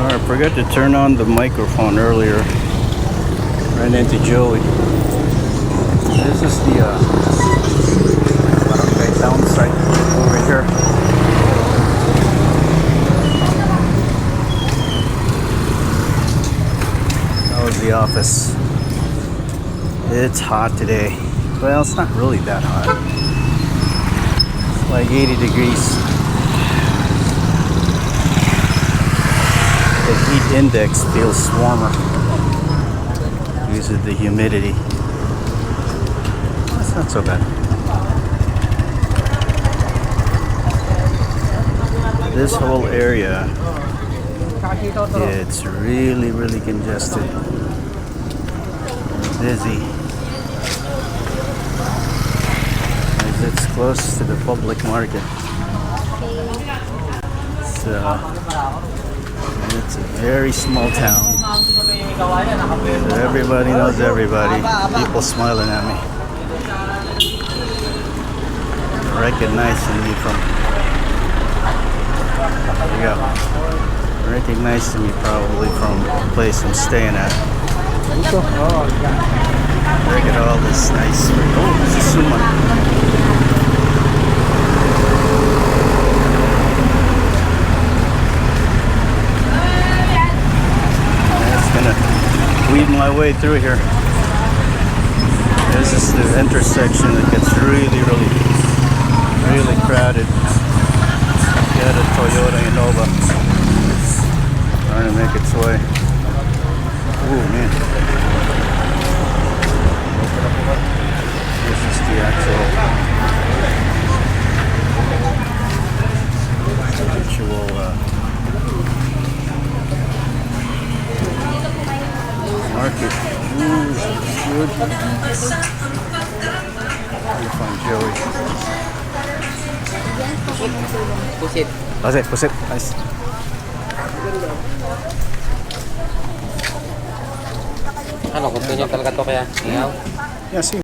I forgot to turn on the microphone earlier. Ran into Joey. This is the Barangay Townsite over here. That was the office. It's hot today. Well, it's not really that hot. It's like 80 degrees. The heat index feels warmer because of the humidity. That's not so bad. This whole area, it's really congested. Busy. As it's close to the public market. So it's a very small town. So everybody knows everybody. People smiling at me. Recognizing me from... There you go. Recognizing me probably from the place I'm staying at. Look at all this nice... Oh, this is Suman. Weave my way through here. This is the intersection that gets really crowded. Got a Toyota Innova trying to make its way. Oh man. This is the actual market. Ooh, good. Let me find Joey. Pusit. Nice. Ano, gusto niyo talaga to kaya? Yeah, see.